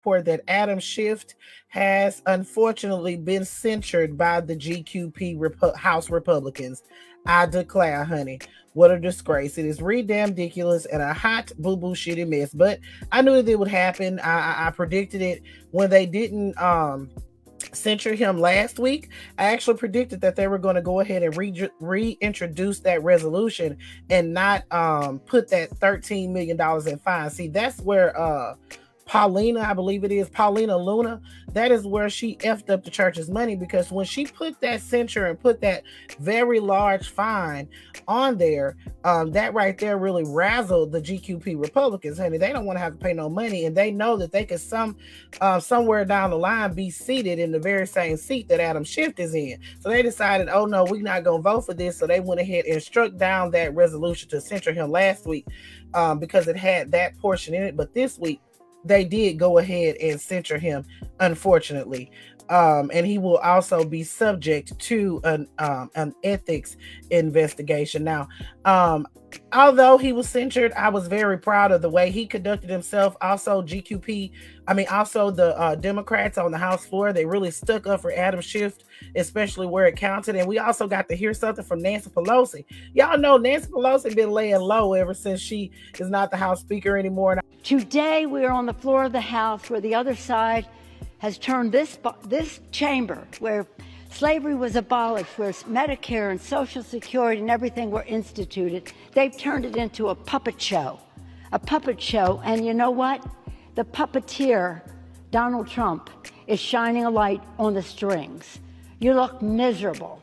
report that Adam Schiff has unfortunately been censured by the GQP House Republicans. I declare, honey, what a disgrace. It is ridiculous and a hot boo-boo shitty mess. But I knew that it would happen. I predicted it when they didn't censure him last week. I actually predicted that they were going to go ahead and reintroduce that resolution and not put that $13 million in fine. See, that's where Paulina, I believe it is Paulina Luna, that is where she effed up the church's money, because when she put that censure and put that very large fine on there, that right there really razzled the GQP Republicans, honey. They don't want to have to pay no money, and they know that they could somewhere down the line be seated in the very same seat that Adam Schiff is in. So they decided, oh no, we're not going to vote for this. So they went ahead and struck down that resolution to censure him last week because it had that portion in it. But this week, they did go ahead and censure him, unfortunately. And he will also be subject to an ethics investigation. Now, although he was censured, I was very proud of the way he conducted himself. Also, also the Democrats on the House floor, they really stuck up for Adam Schiff, especially where it counted. And we also got to hear something from Nancy Pelosi. Y'all know Nancy Pelosi been laying low ever since she is not the House Speaker anymore. Today, we are on the floor of the House where the other side has turned this chamber, where slavery was abolished, where Medicare and Social Security and everything were instituted, they've turned it into a puppet show. A puppet show. And you know what? The puppeteer, Donald Trump, is shining a light on the strings. You look miserable.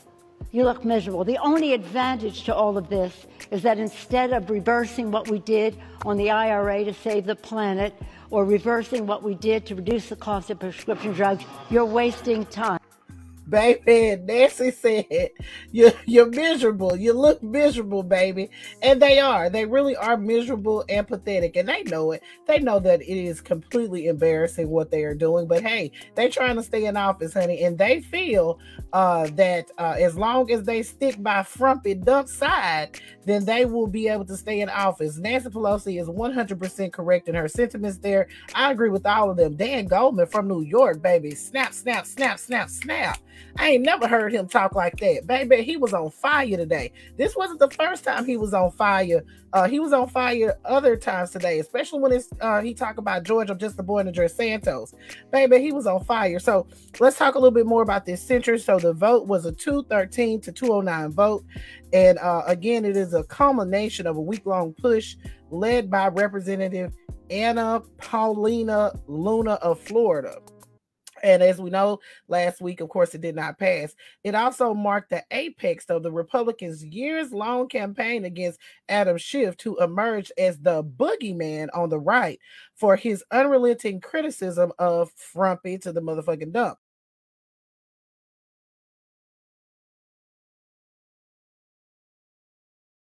You look miserable. The only advantage to all of this is that instead of reversing what we did on the IRA to save the planet, or reversing what we did to reduce the cost of prescription drugs, you're wasting time. Baby, Nancy said, you're miserable. You look miserable, baby. And they are. They really are miserable and pathetic. And they know it. They know that it is completely embarrassing what they are doing. But hey, they're trying to stay in office, honey. And they feel that as long as they stick by Frumpy Dump's side, then they will be able to stay in office. Nancy Pelosi is 100% correct in her sentiments there. I agree with all of them. Dan Goldman from New York, baby. Snap, snap, snap, snap, snap. I ain't never heard him talk like that. Baby, he was on fire today. This wasn't the first time he was on fire. He was on fire other times today, especially when he talked about George, I'm just a boy in George Santos. Baby, he was on fire. So let's talk a little bit more about this censure. So the vote was a 213 to 209 vote. And again, it is a culmination of a week-long push led by Representative Anna Paulina Luna of Florida. And as we know, last week, of course, it did not pass. It also marked the apex of the Republicans' years-long campaign against Adam Schiff to emerge as the boogeyman on the right for his unrelenting criticism of Frumpy to the motherfucking dump.